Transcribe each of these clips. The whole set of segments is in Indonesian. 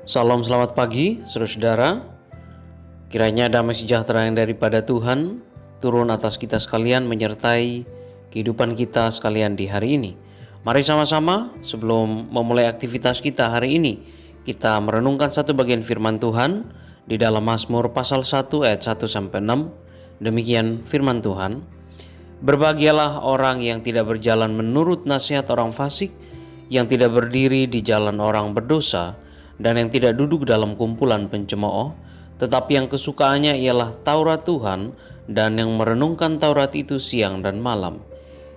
Salam selamat pagi, saudara-saudara. Kiranya damai sejahtera yang daripada Tuhan turun atas kita sekalian menyertai kehidupan kita sekalian di hari ini. Mari sama-sama sebelum memulai aktivitas kita hari ini, kita merenungkan satu bagian firman Tuhan di dalam Mazmur pasal 1 ayat 1-6. Demikian firman Tuhan. Berbahagialah orang yang tidak berjalan menurut nasihat orang fasik, yang tidak berdiri di jalan orang berdosa, dan yang tidak duduk dalam kumpulan pencemooh, tetapi yang kesukaannya ialah Taurat Tuhan, dan yang merenungkan Taurat itu siang dan malam.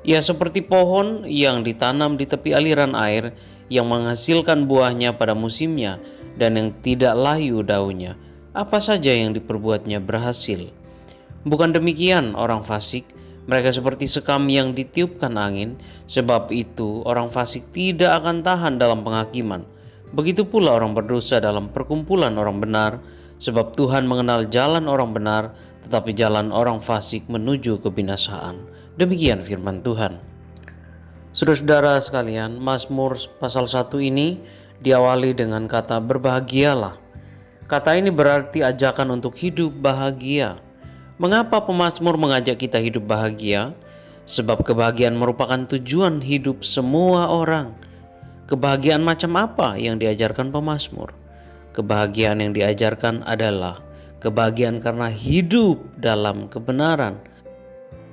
Ia seperti pohon yang ditanam di tepi aliran air, yang menghasilkan buahnya pada musimnya, dan yang tidak layu daunnya. Apa saja yang diperbuatnya berhasil. Bukan demikian orang fasik, mereka seperti sekam yang ditiupkan angin. Sebab itu orang fasik tidak akan tahan dalam penghakiman. Begitu pula orang berdosa dalam perkumpulan orang benar. Sebab Tuhan mengenal jalan orang benar, tetapi jalan orang fasik menuju kebinasaan. Demikian firman Tuhan. Saudara-saudara sekalian, Mazmur pasal 1 ini diawali dengan kata berbahagialah. Kata ini berarti ajakan untuk hidup bahagia. Mengapa pemazmur mengajak kita hidup bahagia? Sebab kebahagiaan merupakan tujuan hidup semua orang. Kebahagiaan macam apa yang diajarkan pemazmur? Kebahagiaan yang diajarkan adalah kebahagiaan karena hidup dalam kebenaran.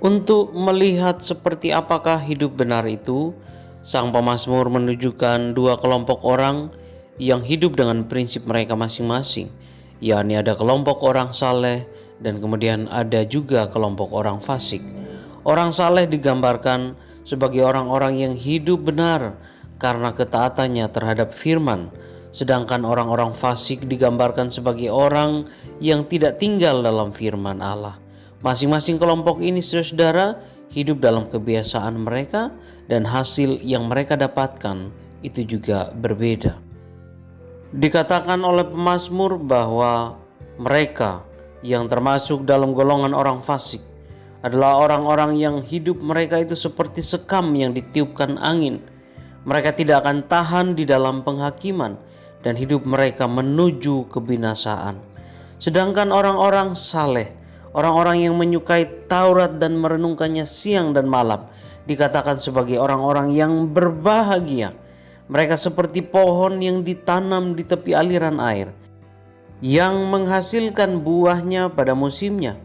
Untuk melihat seperti apakah hidup benar itu, sang pemazmur menunjukkan dua kelompok orang yang hidup dengan prinsip mereka masing-masing, yakni ada kelompok orang saleh dan kemudian ada juga kelompok orang fasik. Orang saleh digambarkan sebagai orang-orang yang hidup benar karena ketaatannya terhadap firman, sedangkan orang-orang fasik digambarkan sebagai orang yang tidak tinggal dalam firman Allah. Masing-masing kelompok ini, saudara-saudara, hidup dalam kebiasaan mereka dan hasil yang mereka dapatkan itu juga berbeda. Dikatakan oleh pemazmur bahwa mereka yang termasuk dalam golongan orang fasik adalah orang-orang yang hidup mereka itu seperti sekam yang ditiupkan angin. Mereka tidak akan tahan di dalam penghakiman dan hidup mereka menuju kebinasaan. Sedangkan orang-orang saleh, orang-orang yang menyukai Taurat dan merenungkannya siang dan malam, dikatakan sebagai orang-orang yang berbahagia. Mereka seperti pohon yang ditanam di tepi aliran air, yang menghasilkan buahnya pada musimnya,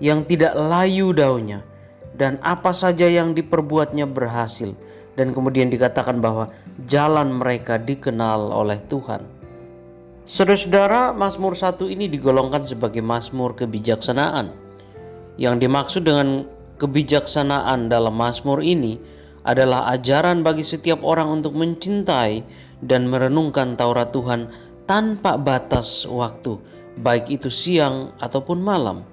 yang tidak layu daunnya, dan apa saja yang diperbuatnya berhasil. Dan kemudian dikatakan bahwa jalan mereka dikenal oleh Tuhan. Saudara-saudara, Mazmur 1 ini digolongkan sebagai Mazmur kebijaksanaan. Yang dimaksud dengan kebijaksanaan dalam Mazmur ini adalah ajaran bagi setiap orang untuk mencintai dan merenungkan Taurat Tuhan tanpa batas waktu, baik itu siang ataupun malam.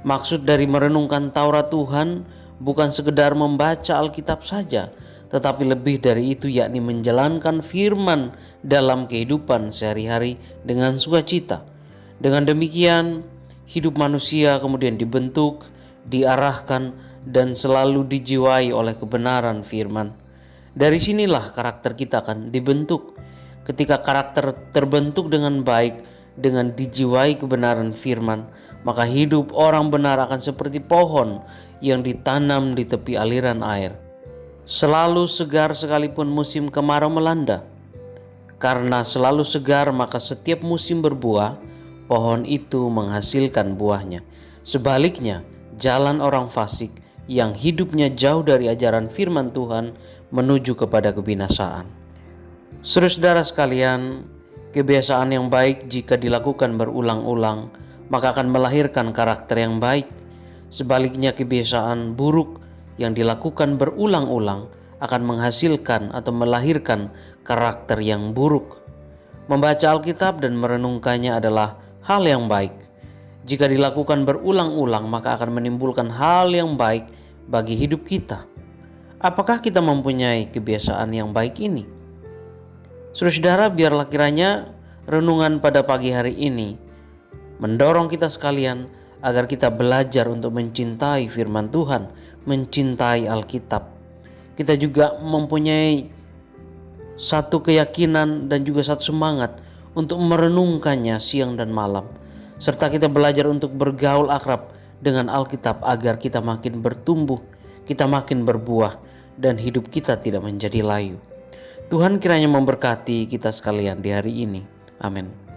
Maksud dari merenungkan Taurat Tuhan bukan sekedar membaca Alkitab saja, tetapi lebih dari itu, yakni menjalankan firman dalam kehidupan sehari-hari dengan sukacita. Dengan demikian, hidup manusia kemudian dibentuk, diarahkan, dan selalu dijiwai oleh kebenaran firman. Dari sinilah karakter kita akan dibentuk. Ketika karakter terbentuk dengan baik, dengan dijiwai kebenaran firman, maka hidup orang benar akan seperti pohon yang ditanam di tepi aliran air, selalu segar sekalipun musim kemarau melanda. Karena selalu segar, maka setiap musim berbuah, pohon itu menghasilkan buahnya. Sebaliknya, jalan orang fasik yang hidupnya jauh dari ajaran firman Tuhan menuju kepada kebinasaan. Saudara-saudara sekalian, kebiasaan yang baik jika dilakukan berulang-ulang maka akan melahirkan karakter yang baik. Sebaliknya, kebiasaan buruk yang dilakukan berulang-ulang akan menghasilkan atau melahirkan karakter yang buruk. Membaca Alkitab dan merenungkannya adalah hal yang baik. Jika dilakukan berulang-ulang maka akan menimbulkan hal yang baik bagi hidup kita. Apakah kita mempunyai kebiasaan yang baik ini? Saudara-saudara, biarlah kiranya renungan pada pagi hari ini mendorong kita sekalian agar kita belajar untuk mencintai firman Tuhan, mencintai Alkitab. Kita juga mempunyai satu keyakinan dan juga satu semangat untuk merenungkannya siang dan malam, serta kita belajar untuk bergaul akrab dengan Alkitab agar kita makin bertumbuh, kita makin berbuah, dan hidup kita tidak menjadi layu. Tuhan kiranya memberkati kita sekalian di hari ini. Amin.